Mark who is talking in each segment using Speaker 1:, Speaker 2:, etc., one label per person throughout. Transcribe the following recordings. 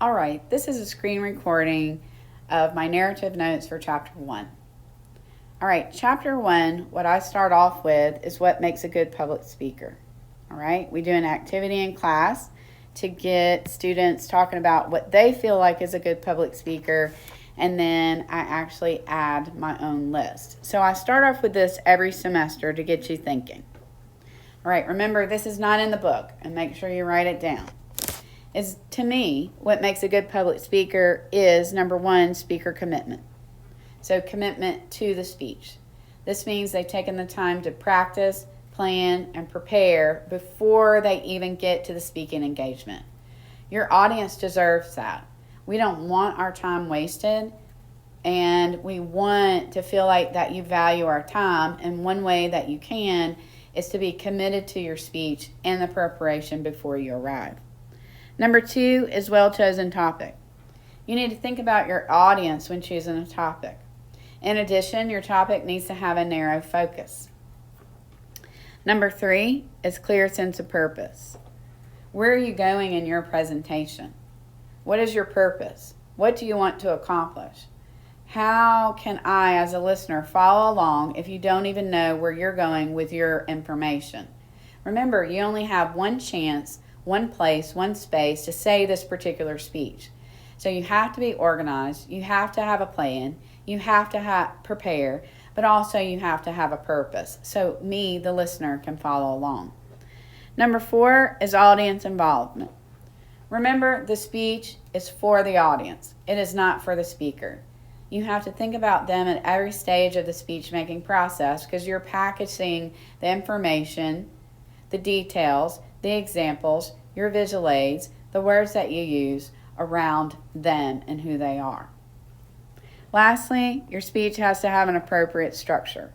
Speaker 1: All right, this is a screen recording of my narrative notes for Chapter 1. All right, Chapter 1, what I start off with is what makes a good public speaker. All right, we do an activity in class to get students talking about what they feel like is a good public speaker, and then I actually add my own list. So I start off with this every semester to get you thinking. All right, remember, this is not in the book, and make sure you write it down. To me, what makes a good public speaker is, number one, speaker commitment. So commitment to the speech. This means they've taken the time to practice, plan, and prepare before they even get to the speaking engagement. Your audience deserves that. We don't want our time wasted, and we want to feel like that you value our time, and one way that you can is to be committed to your speech and the preparation before you arrive. Number two is well-chosen topic. You need to think about your audience when choosing a topic. In addition, your topic needs to have a narrow focus. Number three is clear sense of purpose. Where are you going in your presentation? What is your purpose? What do you want to accomplish? How can I, as a listener, follow along if you don't even know where you're going with your information? Remember, you only have one chance, one place, one space to say this particular speech. So you have to be organized, you have to have a plan, you have to prepare, but also you have to have a purpose so me, the listener, can follow along. Number four is audience involvement. Remember, the speech is for the audience. It is not for the speaker. You have to think about them at every stage of the speech making process because you're packaging the information, the details, the examples, your visual aids, the words that you use around them and who they are. Lastly, your speech has to have an appropriate structure.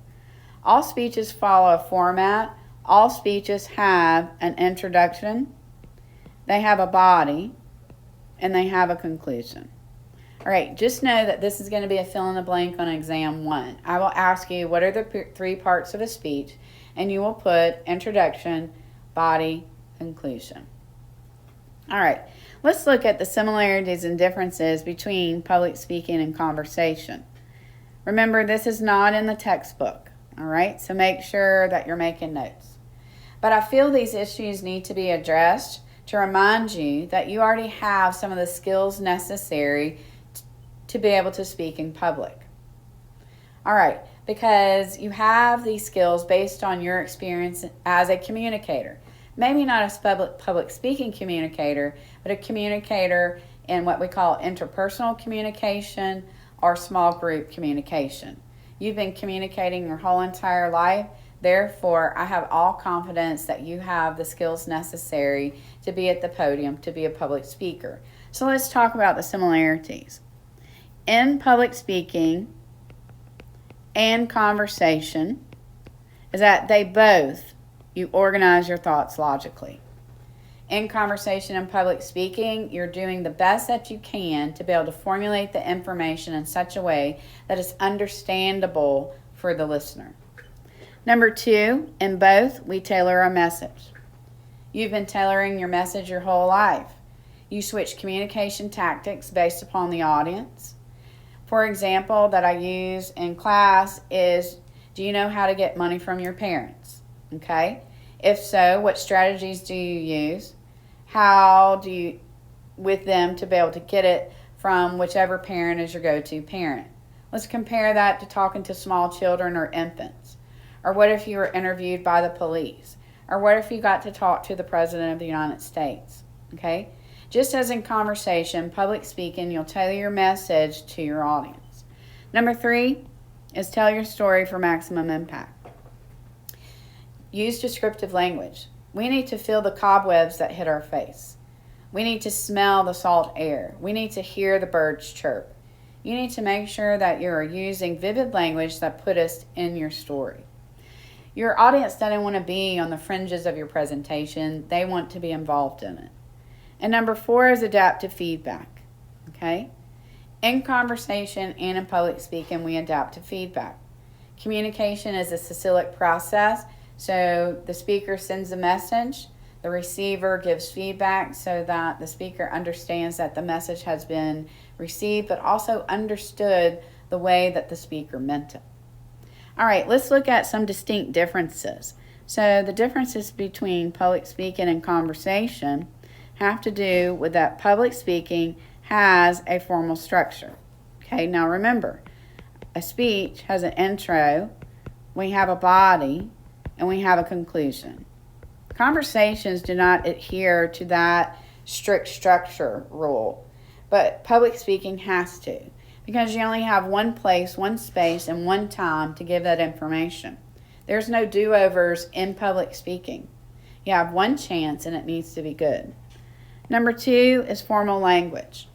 Speaker 1: All speeches follow a format. All speeches have an introduction, they have a body, and they have a conclusion. All right, just know that this is going to be a fill in the blank on exam 1. I will ask you what are the 3 parts of a speech, and you will put introduction, body, conclusion. All right, let's look at the similarities and differences between public speaking and conversation. Remember, this is not in the textbook, all right? So make sure that you're making notes. But I feel these issues need to be addressed to remind you that you already have some of the skills necessary to be able to speak in public. All right, because you have these skills based on your experience as a communicator. Maybe not a public speaking communicator, but a communicator in what we call interpersonal communication or small group communication. You've been communicating your whole entire life. Therefore, I have all confidence that you have the skills necessary to be at the podium, to be a public speaker. So let's talk about the similarities. In public speaking and conversation is that you organize your thoughts logically. In conversation and public speaking, you're doing the best that you can to be able to formulate the information in such a way that it's understandable for the listener. Number 2, in both, we tailor a message. You've been tailoring your message your whole life. You switch communication tactics based upon the audience. For example, that I use in class is, do you know how to get money from your parents? Okay? If so, what strategies do you use? How do you, with them, to be able to get it from whichever parent is your go-to parent? Let's compare that to talking to small children or infants. Or what if you were interviewed by the police? Or what if you got to talk to the President of the United States? Okay? Just as in conversation, public speaking, you'll tailor your message to your audience. Number 3 is tell your story for maximum impact. Use descriptive language. We need to feel the cobwebs that hit our face. We need to smell the salt air. We need to hear the birds chirp. You need to make sure that you're using vivid language that put us in your story. Your audience doesn't want to be on the fringes of your presentation. They want to be involved in it. And number 4 is adaptive feedback. Okay? In conversation and in public speaking, we adapt to feedback. Communication is a cyclic process. So the speaker sends a message, The receiver gives feedback so that the speaker understands that the message has been received, but also understood the way that the speaker meant it. All right, let's look at some distinct differences. So the differences between public speaking and conversation have to do with that public speaking has a formal structure. Okay, now remember, a speech has an intro, we have a body, and we have a conclusion. Conversations do not adhere to that strict structure rule, but public speaking has to, because you only have one place, one space, and one time to give that information. There's no do-overs in public speaking. You have one chance and it needs to be good. Number 2 is formal language.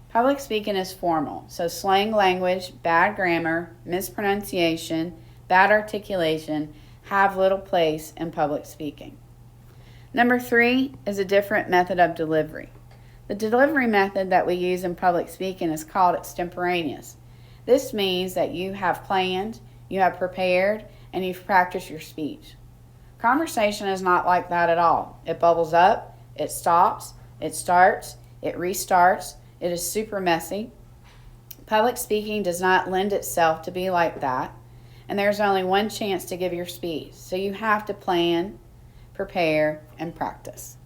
Speaker 1: Public speaking is formal, so slang language, bad grammar, mispronunciation, bad articulation have little place in public speaking. Number 3 is a different method of delivery. The delivery method that we use in public speaking is called extemporaneous. This means that you have planned, you have prepared, and you've practiced your speech. Conversation is not like that at all. It bubbles up, it stops, it starts, it restarts. It is super messy. Public speaking does not lend itself to be like that, and there's only one chance to give your speech. So you have to plan, prepare, and practice.